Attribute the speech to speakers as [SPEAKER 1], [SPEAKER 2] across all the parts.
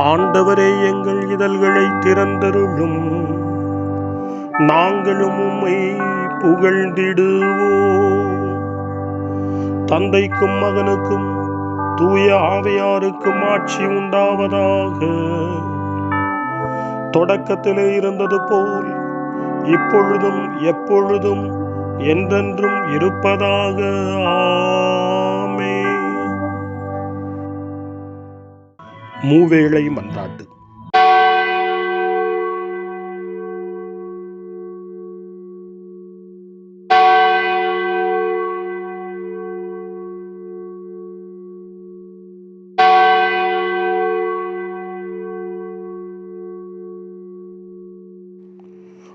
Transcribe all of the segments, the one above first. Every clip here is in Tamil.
[SPEAKER 1] ஆண்டவரே, எங்கள் இதழ்களை திறந்தருளும், நாங்களும் உம்மை புகழ்ந்திடுவோம். தந்தைக்கும் மகனுக்கும் தூய ஆவியாருக்கும் ஆட்சி உண்டாவதாக. தொடக்கத்திலே இருந்தது போல் இப்பொழுதும் எப்பொழுதும் என்றென்றும் இருப்பதாக. ஆமென். மூவேளை மன்றாட்டு.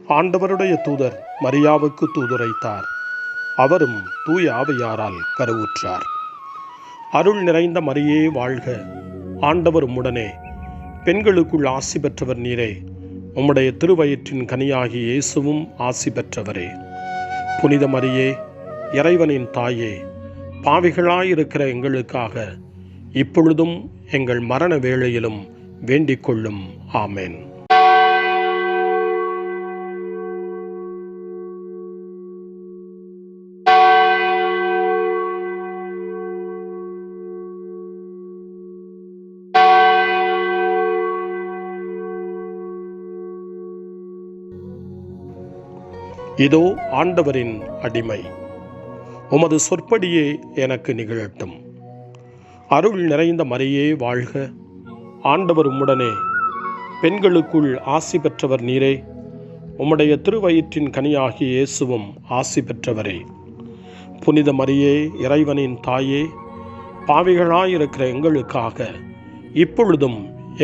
[SPEAKER 1] ஆண்டவருடைய தூதர் மரியாவுக்கு தூதுரைத்தார். அவரும் தூய ஆவியாரால் கருவுற்றார். அருள் நிறைந்த மரியே வாழ்க, ஆண்டவர் உம்முடனே, பெண்களுக்குள் ஆசி பெற்றவர் நீரே. உம்முடைய திருவயிற்றின் கனியாகிய இயேசுவும் ஆசி பெற்றவரே. புனித மரியே, இறைவனின் தாயே, பாவிகளாயிருக்கிற எங்களுக்காக இப்பொழுதும் எங்கள் மரண வேளையிலும் வேண்டிக் கொள்ளும். ஆமென். இதோ ஆண்டவரின் அடிமை, உமது சொற்படியே எனக்கு நிகழட்டும். அருள் நிறைந்த மரியே வாழ்க, ஆண்டவர் உம்முடனே, பெண்களுக்குள் ஆசி பெற்றவர் நீரே. உம்முடைய திருவயிற்றின் கனியாகிய இயேசுவும் ஆசி பெற்றவரே. புனித மரியே, இறைவனின் தாயே, பாவிகளாயிருக்கிற எங்களுக்காக இப்பொழுதும்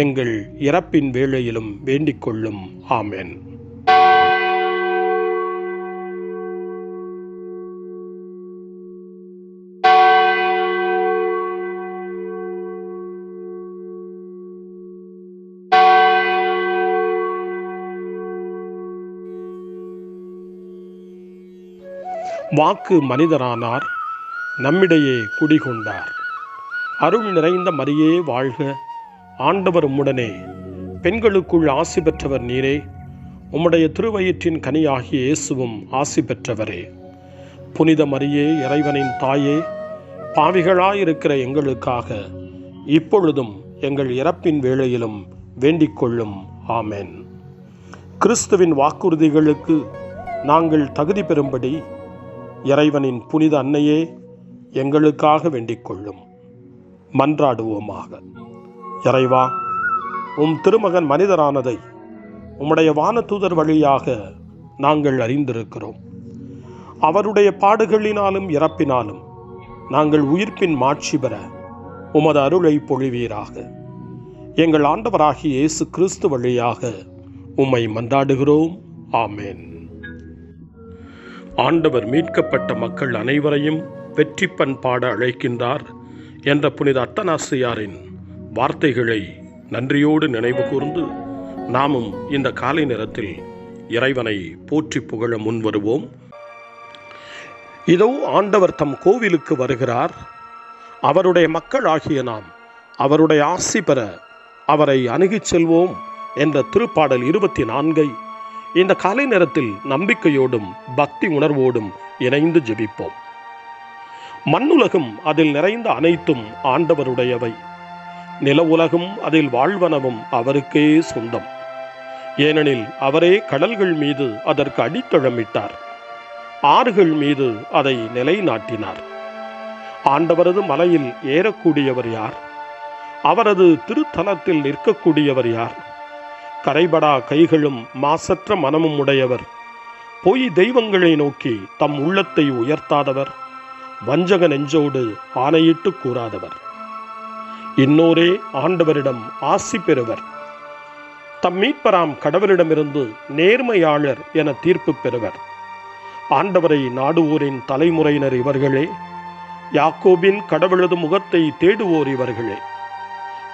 [SPEAKER 1] எங்கள் இறப்பின் வேளையிலும் வேண்டிக் கொள்ளும். ஆமென். வாக்கு மனிதரானார், நம்மிடையே குடிகொண்டார். அருள் நிறைந்த மரியே வாழ்க, ஆண்டவர் உம்முடனே, பெண்களுக்குள் ஆசி பெற்றவர் நீரே. உம்முடைய திருவயிற்றின் கனியாகிய இயேசுவும் ஆசி பெற்றவரே. புனித மரியே, இறைவனின் தாயே, பாவிகளாயிருக்கிற எங்களுக்காக இப்பொழுதும் எங்கள் இறப்பின் வேளையிலும் வேண்டிக் கொள்ளும். ஆமென். கிறிஸ்துவின் வாக்குறுதிகளுக்கு நாங்கள் தகுதி பெறும்படி இறைவனின் புனித அன்னையே, எங்களுக்காக வேண்டிக் கொள்ளும். மன்றாடுவோமாக. இறைவா, உம் திருமகன் மனிதரானதை உம்முடைய வானதூதர் வழியாக நாங்கள் அறிந்திருக்கிறோம். அவருடைய பாடுகளினாலும் இறப்பினாலும் நாங்கள் உயிர்ப்பின் மாட்சி பெற உமது அருளை பொழிவீராக. எங்கள் ஆண்டவராகிய இயேசு கிறிஸ்து வழியாக உம்மை மன்றாடுகிறோம். ஆமென். ஆண்டவர் மீட்கப்பட்ட மக்கள் அனைவரையும் வெற்றி பண்பாட அழைக்கின்றார் என்ற புனித அத்தனாசியாரின் வார்த்தைகளை நன்றியோடு நினைவு கூர்ந்து நாமும் இந்த காலை நேரத்தில் இறைவனை போற்றி புகழ முன்வருவோம். இதோ ஆண்டவர் தம் கோவிலுக்கு வருகிறார். அவருடைய மக்களாகிய நாம் அவருடைய ஆசி பெற அவரை அணுகிச் செல்வோம் என்ற திருப்பாடல் 24 இந்த காலை நேரத்தில் நம்பிக்கையோடும் பக்தி உணர்வோடும் இணைந்து ஜெபிப்போம். மண்ணுலகும் அதில் நிறைந்த அனைத்தும் ஆண்டவருடையவை. நில உலகும் அதில் வாழ்வனவும் அவருக்கே சொந்தம். ஏனெனில் அவரே கடல்கள் மீது அதற்கு அடித்தளமிட்டார், ஆறுகள் மீது அதை நிலைநாட்டினார். ஆண்டவரது மலையில் ஏறக்கூடியவர் யார்? அவரது திருத்தலத்தில் நிற்கக்கூடியவர் யார்? கரைபடா கைகளும் மாசற்ற மனமும் உடையவர், பொய் தெய்வங்களை நோக்கி தம் உள்ளத்தை உயர்த்தாதவர், வஞ்சக நெஞ்சோடு ஆணையிட்டு கூறாதவர். இன்னோரே ஆண்டவரிடம் ஆசி பெறுவர். தம் மீட்பராம் கடவுளிடமிருந்து நேர்மையாளர் என தீர்ப்பு பெறுவர். ஆண்டவரை நாடுவோரின் தலைமுறையினர் இவர்களே. யாக்கோபின் கடவுளது முகத்தை தேடுவோர் இவர்களே.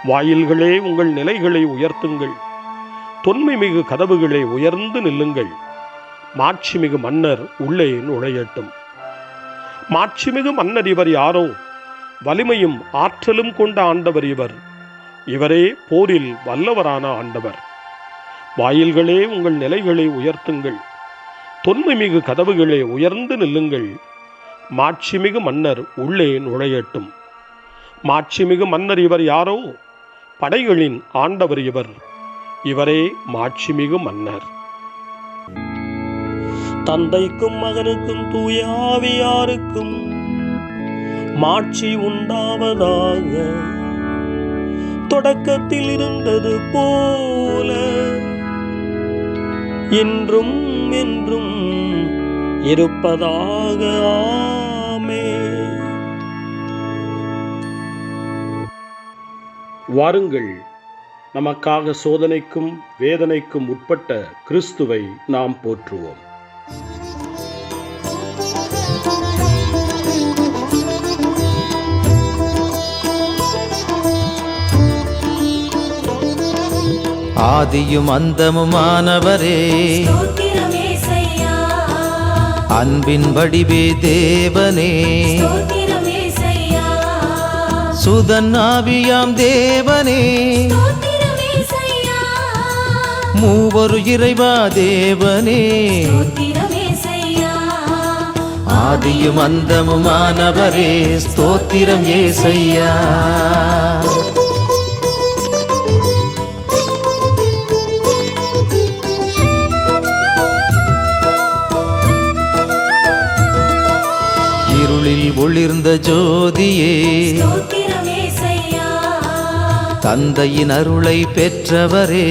[SPEAKER 1] வாயில்களே, உங்கள் நிலைகளை உயர்த்துங்கள். தொன்மை மிகு கதவுகளை உயர்ந்து நில்லுங்கள். மாட்சிமிகு மன்னர் உள்ளே நுழையட்டும். மாட்சிமிகு மன்னர் இவர் யாரோ? வலிமையும் ஆற்றலும் கொண்ட ஆண்டவர் இவர். இவரே போரில் வல்லவரான ஆண்டவர். வாயில்களே உங்கள் நிலைகளை உயர்த்துங்கள், தொன்மைமிகு கதவுகளே உயர்ந்து நில்லுங்கள். மாட்சிமிகு மன்னர் உள்ளே நுழையட்டும். மாட்சிமிகு மன்னர் இவர் யாரோ? படைகளின் ஆண்டவர் இவர். இவரே மாட்சிமிகு மன்னர். தந்தைக்கும் மகனுக்கும் தூய ஆவியாருக்கும் மாட்சி உண்டாவதாக. தொடக்கத்தில் இருந்தது போல இன்றும் என்றும் இருப்பதாக. ஆமென். வாருங்கள், நமக்காக சோதனைக்கும் வேதனைக்கும் உட்பட்ட கிறிஸ்துவை நாம் போற்றுவோம்.
[SPEAKER 2] ஆதியும் அந்தமுமானவரே, அன்பின் வடிவே தேவனே, சுதன் ஆவியாம் தேவனே, மூவரு இறைவா தேவனே, ஆதியும் அந்தமுமானவரே, ஸ்தோத்திரம் ஏசையா. இருளில் ஒளிர்ந்த ஜோதியே, தந்தையின் அருளை பெற்றவரே,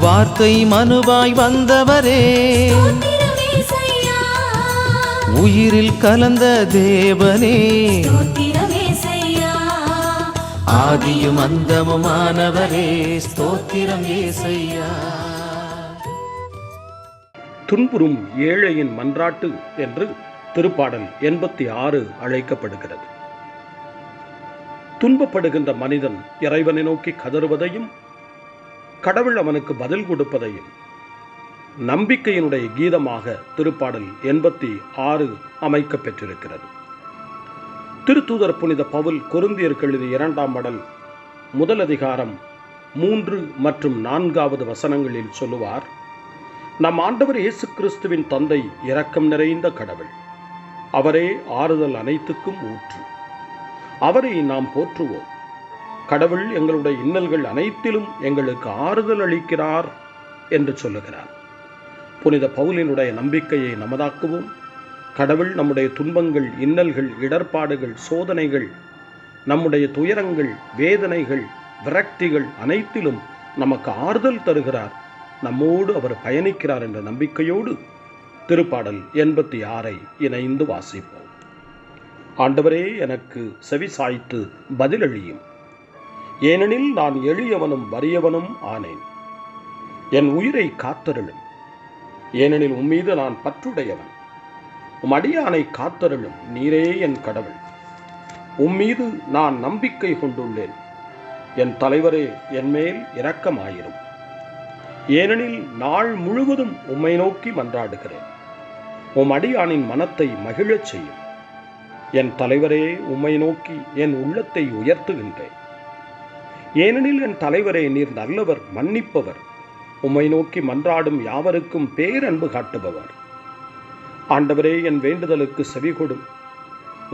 [SPEAKER 2] வார்த்தை மனுவாய் வந்தவரே, உயிரில் கலந்த தேவனே, ஆதியும் அந்தமுமானவரே, ஸ்தோத்திரம் ஏசையா.
[SPEAKER 1] துன்புறும் ஏழையின் மன்றாட்டு என்று திருப்பாடல் 86 அழைக்கப்படுகிறது. துன்பப்படுகின்ற மனிதன் இறைவனை நோக்கி கதறுவதையும் கடவுள் அவனுக்கு பதில் கொடுப்பதையும் நம்பிக்கையினுடைய கீதமாக திருப்பாடல் 86 அமைக்க பெற்றிருக்கிறது. திருத்தூதர் புனித பவுல் கொரிந்தியருக்கு எழுதிய 2ஆம் மடல் 1 அதிகாரம் 3 மற்றும் 4வது வசனங்களில் சொல்லுவார்: நம் ஆண்டவர் இயேசு கிறிஸ்துவின் தந்தை இரக்கம் நிறைந்த கடவுள். அவரே ஆறுதல் அனைத்துக்கும் ஊற்று. அவரை நாம் போற்றுவோம். கடவுள் எங்களுடைய இன்னல்கள் அனைத்திலும் எங்களுக்கு ஆறுதல் அளிக்கிறார் என்று சொல்லுகிறார். புனித பவுலினுடைய நம்பிக்கையை நமதாக்குவோம். கடவுள் நம்முடைய துன்பங்கள், இன்னல்கள், இடர்பாடுகள், சோதனைகள், நம்முடைய துயரங்கள், வேதனைகள், விரக்திகள் அனைத்திலும் நமக்கு ஆறுதல் தருகிறார். நம்மோடு அவர் பயணிக்கிறார் என்ற நம்பிக்கையோடு திருப்பாடல் 86 இணைந்து வாசிப்போம். ஆண்டவரே, எனக்கு செவி சாய்த்து பதிலளியும். ஏனெனில் நான் எளியவனும் வறியவனும் ஆனேன். என் உயிரை காத்தருளும். ஏனெனில் உம்மீது நான் பற்றுடையவன். உம் அடியானை காத்தருளும். நீரே என் கடவுள். உம்மீது நான் நம்பிக்கை கொண்டுள்ளேன். என் தலைவரே, என்மேல் இரக்கமாயிரும். ஏனெனில் நாள் முழுவதும் உம்மை நோக்கி மன்றாடுகிறேன். உம் அடியானின் மனத்தை மகிழச் செய்யும். என் தலைவரே, உம்மை நோக்கி என் உள்ளத்தை உயர்த்துகின்றேன். ஏனெனில் என் தலைவரே, நீர் நல்லவர், மன்னிப்பவர், உம்மை நோக்கி மன்றாடும் யாவருக்கும் பேரன்பு காட்டுபவர். ஆண்டவரே, என் வேண்டுதலுக்கு செவிகொடும்.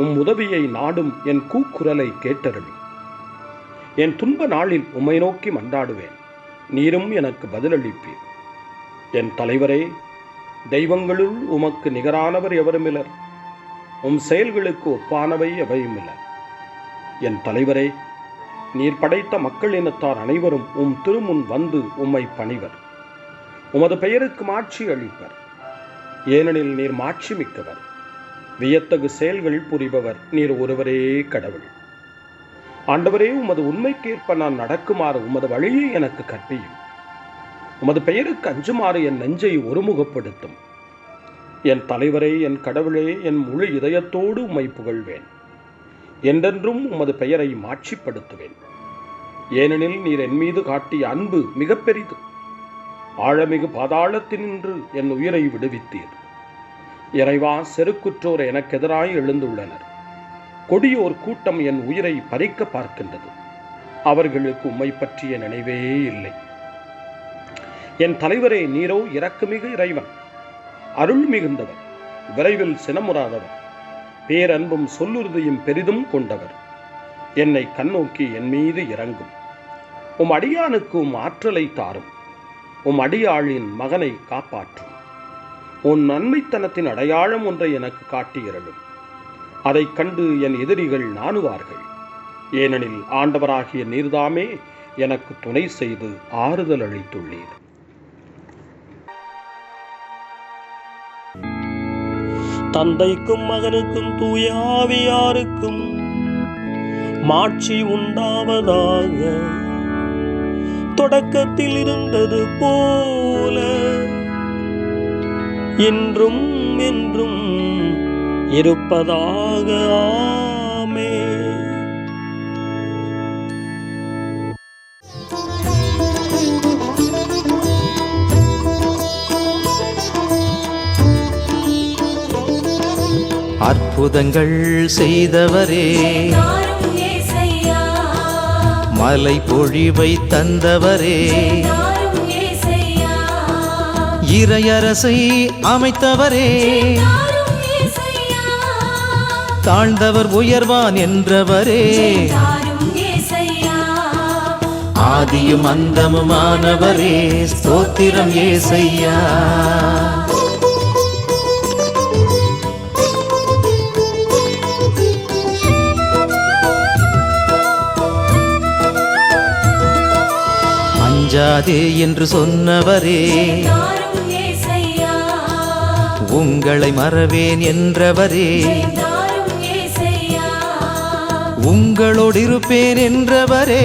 [SPEAKER 1] உம் உதவியை நாடும் என் கூக்குரலை கேட்டருளும். என் துன்ப நாளில் உம்மை நோக்கி மன்றாடுவேன். நீரும் எனக்கு பதிலளிப்பீர். என் தலைவரே, தெய்வங்களுள் உமக்கு நிகரானவர் எவருமிலர். உம் செயல்களுக்கு ஒப்பானவை எவையுமில்லர். என் தலைவரே, நீர் படைத்த மக்களினத்தார் அனைவரும் உம் திருமுன் வந்து உம்மை பணிவர். உமது பெயருக்கு மாட்சி அளிப்பர். ஏனெனில் நீர் மாட்சி மிக்கவர். வியத்தகு செயல்கள் புரிபவர். நீர் ஒருவரே கடவுள். ஆண்டவரே, உமது உண்மைக்கேற்ப நான் நடக்குமாறு உமது வழியை எனக்கு கற்பியும். உமது பெயருக்கு அஞ்சுமாறு என் நெஞ்சை ஒருமுகப்படுத்தும். என் தலைவரே, என் கடவுளே, என் முழு இதயத்தோடு உம்மை புகழ்வேன். என்றென்றும் உமது பெயரை மாட்சிப்படுத்துவேன். ஏனெனில் நீர் என் மீது காட்டிய அன்பு மிக பெரிது. ஆழமிகு பாதாளத்தினின்று என் உயிரை விடுவித்தீர். இறைவா, செருக்குற்றோர் எனக்கு எதிராய் எழுந்துள்ளனர். கொடியோர் கூட்டம் என் உயிரை பறிக்க பார்க்கின்றது. அவர்களுக்கு உம்மை பற்றிய நினைவே இல்லை. என் தலைவரே, நீரோ இரக்கமிகு இறைவன், அருள் மிகுந்தவர், விரைவில் சினமுறாதவர், பேரன்பும் சொல்லுறுதியும் பெரிதும் கொண்டவர். என்னை கண்ணோக்கி என் மீது இறங்கும். உம் அடியானுக்கு உம் ஆற்றலை தாரும். உம் அடியாளின் மகனை காப்பாற்றும். உன் நன்மைத்தனத்தின் அடையாளம் ஒன்றை எனக்கு காட்டியிருளும். அதைக் கண்டு என் எதிரிகள் நாணுவார்கள். ஏனெனில் ஆண்டவராகிய நீர்தாமே எனக்கு துணை செய்து ஆறுதல் அளித்துள்ளீர்.
[SPEAKER 3] தந்தைக்கும் மகனுக்கும் தூய ஆவியாருக்கும் மாட்சி உண்டாவதாக. தொடக்கத்தில் இருந்தது போல இன்றும் என்றும் இருப்பதாக. ஆமென்.
[SPEAKER 2] அற்புதங்கள் செய்தவரே, மலை பொழிவை தந்தவரே, இறையரசை அமைத்தவரே, தாழ்ந்தவர் உயர்வான் என்றவரே, ஆதியும் அந்தமுமானவரே, ஸ்தோத்திரம் ஏசையா. அஞ்சாதே என்று சொன்னவரே, உங்களை மறவேன் என்றவரே, உங்களோடு இருப்பேன் என்றவரே,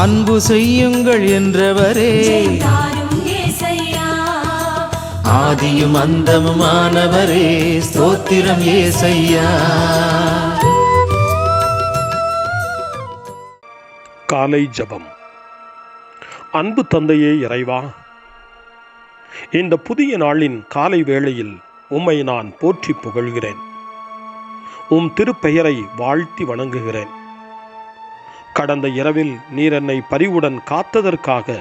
[SPEAKER 2] அன்பு செய்யுங்கள் என்றவரே, ஆதியும் அந்தமுமானவரே, ஸ்தோத்திரம் ஏசையா.
[SPEAKER 1] காலை ஜெபம். அன்பு தந்தையே இறைவா, இந்த புதிய நாளின் காலை வேளையில் உம்மை நான் போற்றி புகழ்கிறேன். உம் திருப்பெயரை வாழ்த்தி வணங்குகிறேன். கடந்த இரவில் நீர் என்னை பரிவுடன் காத்ததற்காக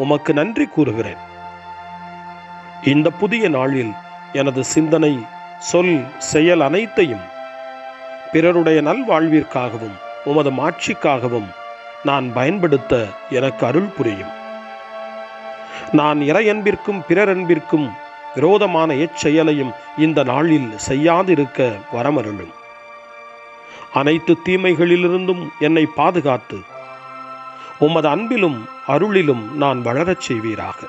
[SPEAKER 1] உமக்கு நன்றி கூறுகிறேன். இந்த புதிய நாளில் எனது சிந்தனை, சொல், செயல் அனைத்தையும் பிறருடைய நல்வாழ்விற்காகவும் உமது மாட்சிக்காகவும் நான் பயன்படுத்த எனக்கு அருள் புரியும். நான் இறையன்பிற்கும் பிறரன்பிற்கும் விரோதமான எச்செயலையும் இந்த நாளில் செய்யாதிருக்க வரமருளும். அனைத்து தீமைகளிலிருந்தும் என்னை பாதுகாத்து உமது அன்பிலும் அருளிலும் நான் வளரச் செய்வீராக.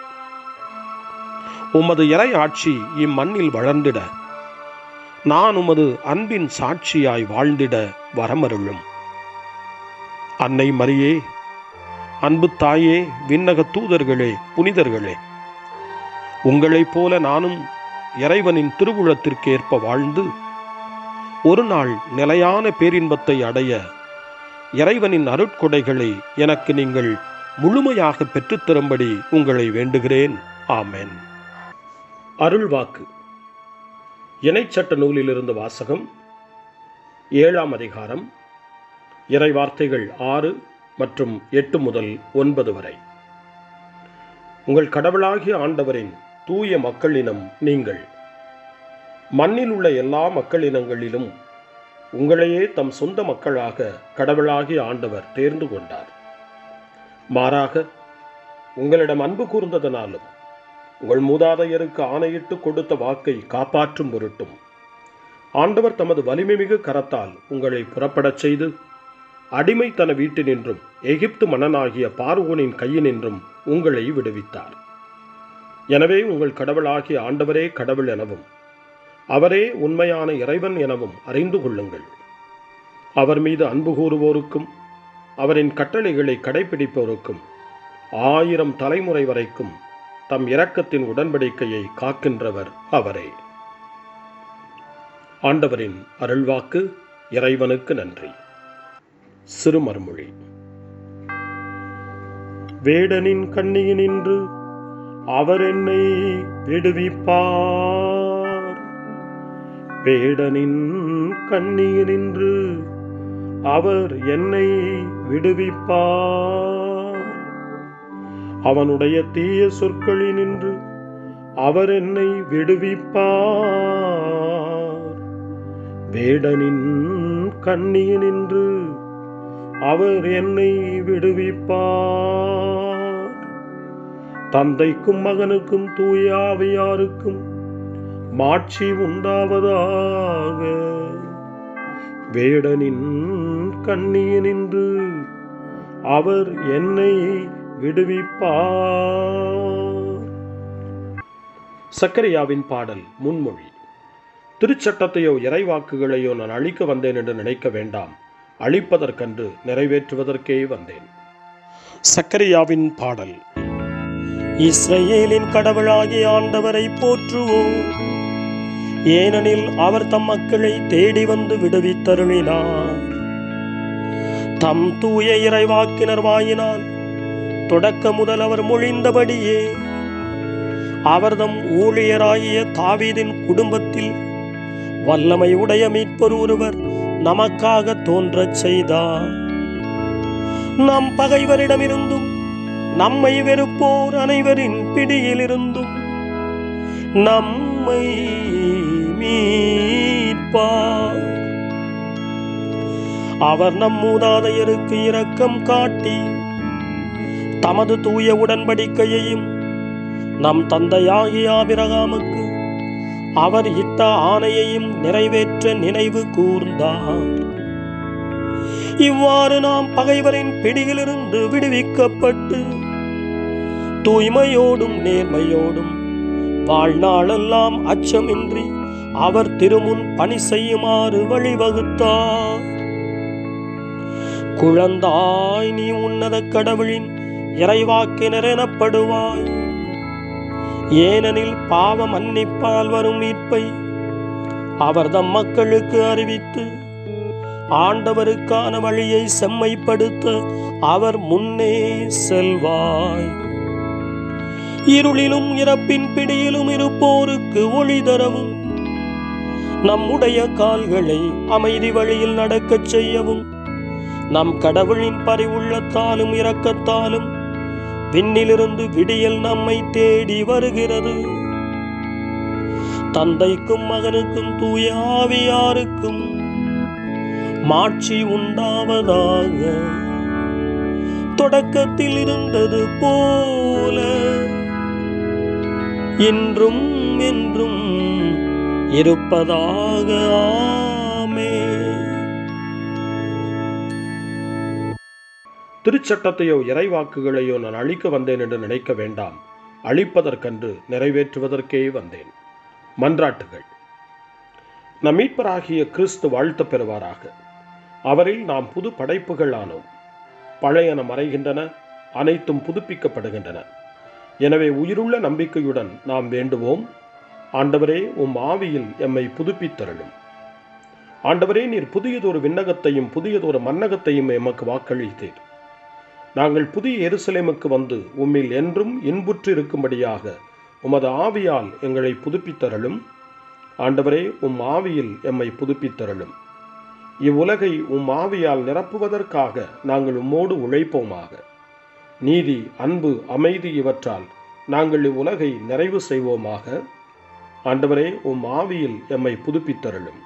[SPEAKER 1] உமது இறை ஆட்சி இம்மண்ணில் வளர்ந்திட, நான் உமது அன்பின் சாட்சியாய் வாழ்ந்திட வரமருளும். அன்னை மரியே, அன்பு தாயே, விண்ணக தூதர்களே, புனிதர்களே, உங்களைப் போல நானும் இறைவனின் திருவுளத்திற்கு ஏற்ப வாழ்ந்து ஒரு நாள் நிலையான பேரின்பத்தை அடைய இறைவனின் அருட்கொடைகளை எனக்கு நீங்கள் முழுமையாக பெற்றுத்தரும்படி உங்களை வேண்டுகிறேன். ஆமென். அருள்வாக்கு. இணைச்சட்ட நூலிலிருந்து வாசகம். 7ஆம் அதிகாரம், இறை வார்த்தைகள் 6 மற்றும் 8 முதல் 9 வரை. உங்கள் கடவுளாகிய ஆண்டவரின் தூய மக்களினம் நீங்கள். மண்ணில் உள்ள எல்லா மக்களினங்களிலும் உங்களையே தம் சொந்த மக்களாக கடவுளாகிய ஆண்டவர் தேர்ந்து கொண்டார். மாறாக உங்களிடம் அன்பு கூர்ந்ததனாலும் உங்கள் மூதாதையருக்கு ஆணையிட்டு கொடுத்த வாக்கை காப்பாற்றும் பொருட்டும் ஆண்டவர் தமது வலிமைமிகு கரத்தால் உங்களை புறப்படச் செய்து அடிமைத்தன வீட்டினின்றும் எகிப்து மன்னனாகிய பார்வோனின் கையினின்றும் உங்களை விடுவித்தார். எனவே உங்கள் கடவுளாகிய ஆண்டவரே கடவுள் எனவும் அவரே உண்மையான இறைவன் எனவும் அறிந்து கொள்ளுங்கள். அவர் மீது அன்பு கூறுவோருக்கும் அவரின் கட்டளைகளை கடைபிடிப்போருக்கும் 1000 தலைமுறை வரைக்கும் தம் இரக்கத்தின் உடன்படிக்கையை காக்கின்றவர் அவரே. ஆண்டவரின் அருள்வாக்கு. இறைவனுக்கு நன்றி. சிறுமர்மொழி. வேடனின் கண்ணியினின்று அவர் என்னை விடுவிப்பார். வேடனின் கண்ணியினின்று அவர் என்னை விடுவிப்பார். அவனுடைய தீய சொற்களினின்று அவர் என்னை விடுவிப்பார். வேடனின் கண்ணியினின்று அவர் என்னை விடுவிப்பார். தந்தைக்கும் மகனுக்கும் தூய ஆவியாருக்கும் மாட்சி உண்டாவதாக. வேடனின் கண்ணியினின்று அவர் என்னை விடுவிப்பார். சக்கரியாவின் பாடல் முன்மொழி. திருச்சட்டத்தையோ இறைவாக்குகளையோ நான் அழிக்க வந்தேன் என்று நினைக்க வேண்டாம், அழிப்பதற்கன்று நிறைவேற்றுவதற்கே வந்தேன். சக்கரியாவின் பாடல்.
[SPEAKER 3] இஸ்ரவேலின் கடவுளாகிய ஆண்டவரை போற்றுவோம், ஏனெனில் அவர் தம் மக்களை தேடி வந்து விடுவித்தருளினார். தம் தூய இறைவாக்கினர் வாயினால் தொடக்க முதல் அவர் மொழிந்தபடியே அவர் தம் ஊழியராகிய தாவீதின் குடும்பத்தில் வல்லமை உடைய மீட்பர் ஒருவர் நமக்காக தோன்றச் செய்தார். நம் பகைவரிடமிருந்தும் நம்மை வெறுப்போர் அனைவரின் பிடியிலிருந்தும் நம்மை மீட்பார். அவர் நம் மூதாதையருக்கு இரக்கம் காட்டி தமது தூய உடன்படிக்கையையும் நம் தந்தையாகிய ஆபிரகாமுக்கு அவர் இட்ட ஆணையையும் நிறைவேற்ற நினைவு கூர்ந்தார். இவ்வாறு நாம் பகைவரின் பிடியிலிருந்து விடுவிக்கப்பட்டு தூய்மையோடும் நேர்மையோடும் வாழ்நாளெல்லாம் அச்சமின்றி அவர் திருமுன் பணி செய்யுமாறு வழிவகுத்தார். குழந்தாய், நீ உன்னத கடவுளின் இறைவாக்கினர் எனப்படுவாய், ஏனெனில் பாவ மன்னிப்பால் வரும் மீட்பை அவர் தம் மக்களுக்கு அறிவித்து ஆண்டவருக்கான வழியை செம்மைப்படுத்த அவர் முன்னே செல்வாய். இருளிலும் இறப்பின் பிடியிலும் இருப்போருக்கு ஒளி தரவும் நம்முடைய கால்களை அமைதி வழியில் நடக்கச் செய்யவும் நம் கடவுளின் பரிவுள்ளத்தாலும் இரக்கத்தாலும் விண்ணிலிருந்து விடியல் நம்மை தேடி வருகிறது. தந்தைக்கும் மகனுக்கும் தூய ஆவியாருக்கும் மாட்சி உண்டாவதாக. தொடக்கத்தில் இருந்தது போல இன்றும் என்றும் இருப்பதாக. ஆமென்.
[SPEAKER 1] திருச்சட்டத்தையோ இறைவாக்குகளையோ நான் அழிக்க வந்தேன் என்று நினைக்க வேண்டாம், அழிப்பதற்கன்று நிறைவேற்றுவதற்கே வந்தேன். மன்றாட்டுகள். நம் மீட்பராகிய கிறிஸ்து வாழ்த்து பெறுவாராக. அவரில் நாம் புது படைப்புகள் ஆனோம். பழையன மறைகின்றன, அனைத்தும் புதுப்பிக்கப்படுகின்றன. எனவே உயிருள்ள நம்பிக்கையுடன் நாம் வேண்டுவோம், ஆண்டவரே, உம் ஆவியில் எம்மை புதுப்பித்தருளும். ஆண்டவரே, நீர் புதியதொரு விண்ணகத்தையும் புதியதொரு மன்னகத்தையும் எமக்கு வாக்களித்தீர். நாங்கள் புதிய எருசலேமுக்கு வந்து உம்மில் என்றும் இன்புற்று இருக்கும்படியாக உமது ஆவியால் எங்களை புதுப்பித்தருளும். ஆண்டவரே, உம் ஆவியில் எம்மை புதுப்பித்தருளும். இவ்வுலகை உம் ஆவியால் நிரப்புவதற்காக நாங்கள் உம்மோடு உழைப்போமாக. நீதி, அன்பு, அமைதி இவற்றால் நாங்கள் இவ்வுலகை நிறைவு செய்வோமாக. ஆண்டவரே, உம் ஆவியில் எம்மை புதுப்பித்தருளும்.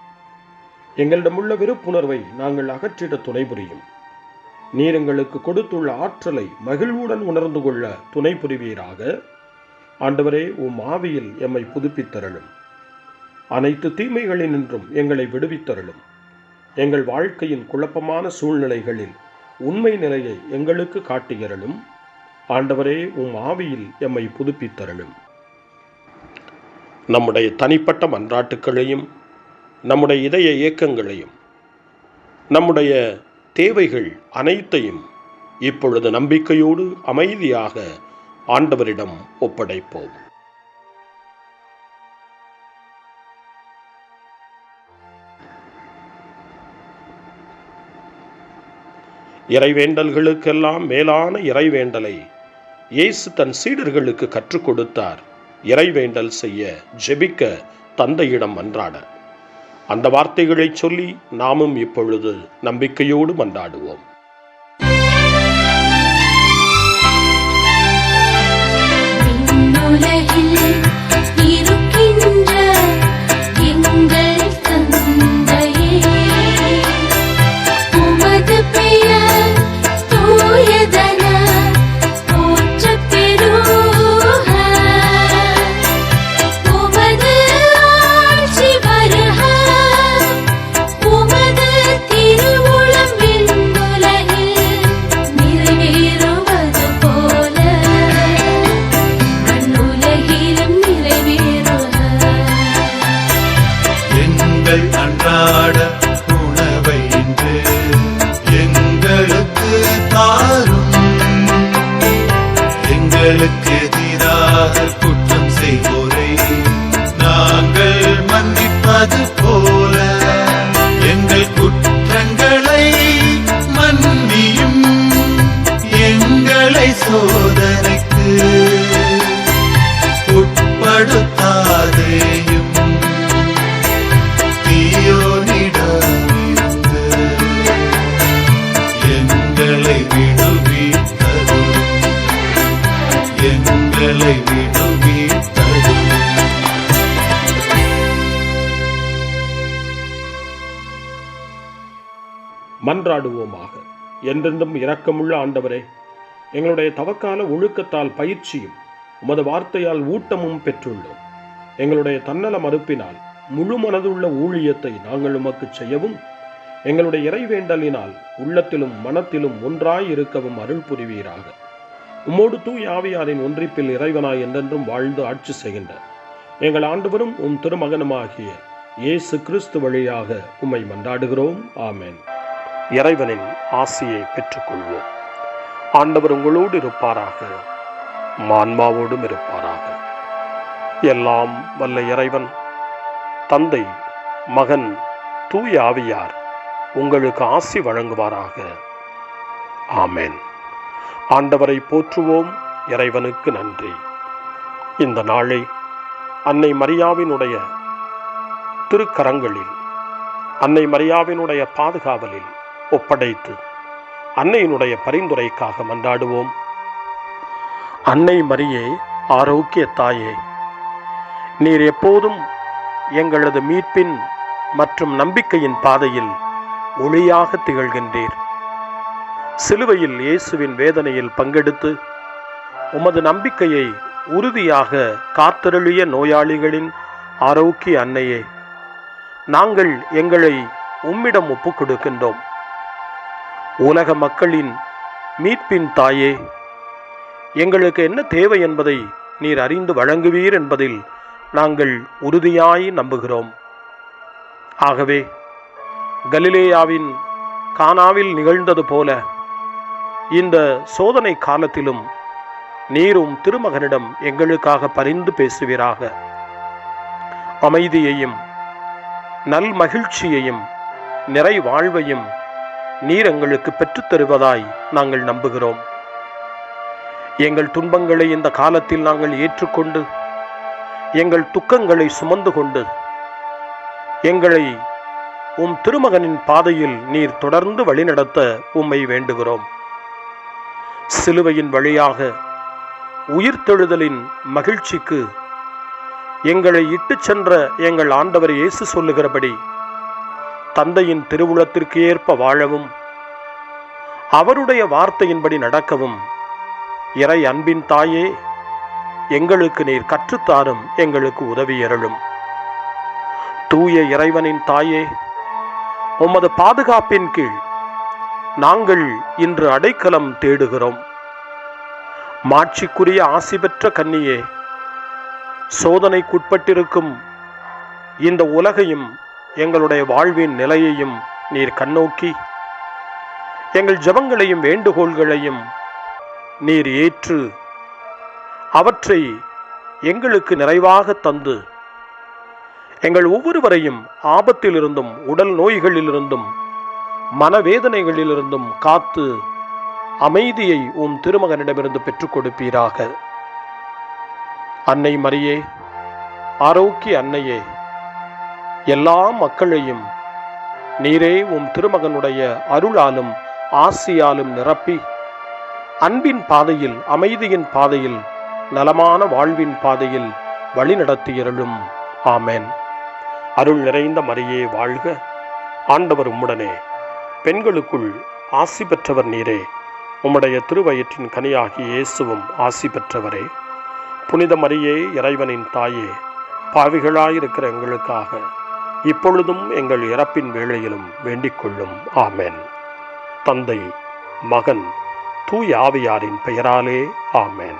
[SPEAKER 1] எங்களிடமுள்ள வெறுப்புணர்வை நாங்கள் அகற்றிட துணை புரியும். நீர் எங்களுக்கு கொடுத்துள்ள ஆற்றலை மகிழ்வுடன் உணர்ந்து கொள்ள துணை புரிவீராக. ஆண்டவரே, உம் ஆவியில் எம்மை புதுப்பித்தருளும். அனைத்து தீமைகளினின்றும் எங்களை விடுவித்தருளும். எங்கள் வாழ்க்கையின் குழப்பமான சூழ்நிலைகளில் உண்மை நிலையை எங்களுக்கு காட்டியருளும். ஆண்டவரே, உம் ஆவியில் எம்மை புதுப்பித்தருளும். நம்முடைய தனிப்பட்ட மன்றாட்டுக்களையும் நம்முடைய இதய இயக்கங்களையும் நம்முடைய தேவைகள் அனைத்தையும் இப்பொழுது நம்பிக்கையோடு அமைதியாக ஆண்டவரிடம் ஒப்படைப்போம். இறைவேண்டல்களுக்கெல்லாம் மேலான இறைவேண்டலை இயேசு தன் சீடர்களுக்கு கற்றுக் கொடுத்தார். இறைவேண்டல் செய்ய, ஜெபிக்க, தந்தையிடம் மன்றாட. அந்த வார்த்தைகளை சொல்லி நாமும் இப்பொழுது நம்பிக்கையோடு மன்றாடுவோம்.
[SPEAKER 4] அன்றாட உணவை இன்று எங்களுக்கு தாரும். எங்களுக்கு எதிராக குற்றம் செய்வோரை நாங்கள் மன்னிப்பது போல எங்கள் குற்றங்களை மன்னியும். எங்களை சோதனைக்கு உட்படுத்தாதேயும். எங்களை விடுவித்தருளும். எங்களை விடுவித்தருளும்.
[SPEAKER 1] மன்றாடுவோமாக. என்றென்றும் இரக்கமுள்ள ஆண்டவரே, எங்களுடைய தவக்கால ஒழுக்கத்தால் பயிற்சியும் உமது வார்த்தையால் ஊட்டமும் பெற்றுள்ளோம். எங்களுடைய தன்னல மறுப்பினால் முழு மனதுள்ள ஊழியத்தை நாங்கள் உமக்கு செய்யவும், எங்களுடைய இறைவேண்டலினால் உள்ளத்திலும் மனத்திலும் ஒன்றாய் இருக்கவும் அருள் புரிவீராக. உம்மோடு தூய் ஆவியாரின் ஒன்றிப்பில் இறைவனாய் என்றென்றும் வாழ்ந்து ஆட்சி செய்கின்ற எங்கள் ஆண்டவரும் உம் திருமகனுமாகிய இயேசு கிறிஸ்து வழியாக உம்மை மன்றாடுகிறோம். ஆமென். இறைவனின் ஆசியை பெற்றுக்கொள்வோம். ஆண்டவர் உங்களோடு இருப்பாராக, ஆன்மாவோடும் இருப்பாராக. எல்லாம் வல்ல இறைவன் தந்தை, மகன், தூய ஆவியார் உங்களுக்கு ஆசி வழங்குவாராக. ஆமென். ஆண்டவரை போற்றுவோம். இறைவனுக்கு நன்றி. இந்த நாளை அன்னை மரியாவினுடைய திருக்கரங்களில், அன்னை மரியாவினுடைய பாதுகாவலில் ஒப்படைத்து அன்னையினுடைய பரிந்துரைக்காக மன்றாடுவோம். அன்னை மரியே, ஆரோக்கிய தாயே, நீர் எப்போதும் எங்களது மீட்பின் மற்றும் நம்பிக்கையின் பாதையில் ஒளியாக திகழ்கின்றீர். சிலுவையில் இயேசுவின் வேதனையில் பங்கெடுத்து உமது நம்பிக்கையை உறுதியாக காத்தருளிய நோயாளிகளின் ஆரோக்கிய அன்னையே, நாங்கள் எங்களை உம்மிடம் ஒப்புக் கொடுக்கின்றோம். உலக மக்களின் மீட்பின் தாயே, எங்களுக்கு என்ன தேவை என்பதை நீர் அறிந்து வழங்குவீர் என்பதில் நாங்கள் உறுதியாய் நம்புகிறோம். ஆகவே கலிலேயாவின் கானாவில் நிகழ்ந்தது போல இந்த சோதனை காலத்திலும் நீரும் திருமகனிடம் எங்களுக்காக பரிந்து பேசுவீராக. அமைதியையும் நல் மகிழ்ச்சியையும் நிறை வாழ்வையும் நீர் எங்களுக்கு பெற்றுத்தருவதாய் நாங்கள் நம்புகிறோம். எங்கள் துன்பங்களை இந்த காலத்தில் நாங்கள் ஏற்றுக்கொண்டு, எங்கள் துக்கங்களை சுமந்து கொண்டு, எங்களை உம் திருமகனின் பாதையில் நீர் தொடர்ந்து வழிநடத்த உம்மை வேண்டுகிறோம். சிலுவையின் வழியாக உயிர்த்தெழுதலின் மகிழ்ச்சிக்கு எங்களை இட்டுச் சென்ற எங்கள் ஆண்டவர் இயேசு சொல்லுகிறபடி தந்தையின் திருவுளத்திற்கு ஏற்ப வாழவும், அவருடைய வார்த்தையின்படி நடக்கவும் இறை அன்பின் தாயே, எங்களுக்கு நீர் கற்றுத்தாரும், எங்களுக்கு உதவியருளும். தூய இறைவனின் தாயே, உமது பாதுகாப்பின் கீழ் நாங்கள் இன்று அடைக்கலம் தேடுகிறோம். மாட்சிக்குரிய ஆசி பெற்ற கன்னியே, சோதனைக்குட்பட்டிருக்கும் இந்த உலகையும் எங்களுடைய வாழ்வின் நிலையையும் நீர் கண்ணோக்கி எங்கள் ஜெபங்களையும் வேண்டுகோள்களையும் நீர் ஏற்று அவற்றை எங்களுக்கு நிறைவாக தந்து எங்கள் ஒவ்வொருவரையும் ஆபத்திலிருந்தும் உடல் நோய்களிலிருந்தும் மனவேதனைகளிலிருந்தும் காத்து அமைதியை உம் திருமகனிடமிருந்து பெற்றுக் கொடுப்பீராக. அன்னை மரியே, ஆரோக்கிய அன்னையே, எல்லா மக்களையும் நீரே உம் திருமகனுடைய அருளாலும் ஆசியாலும் நிரப்பி அன்பின் பாதையில், அமைதியின் பாதையில், நலமான வாழ்வின் பாதையில் வழிநடத்தியருளும். ஆமென். அருள் நிறைந்த மரியே வாழ்க, ஆண்டவர் உம்முடனே, பெண்களுக்குள் ஆசி பெற்றவர் நீரே, உம்முடைய திருவயிற்றின் கனியாகிய இயேசுவும் ஆசி பெற்றவரே. புனித மரியே, இறைவனின் தாயே, பாவிகளாயிருக்கிற எங்களுக்காக இப்பொழுதும் எங்கள் இறப்பின் வேளையிலும் வேண்டிக் கொள்ளும். ஆமென். தந்தை, மகன், தூய ஆவியாரின் பெயராலே. ஆமென்.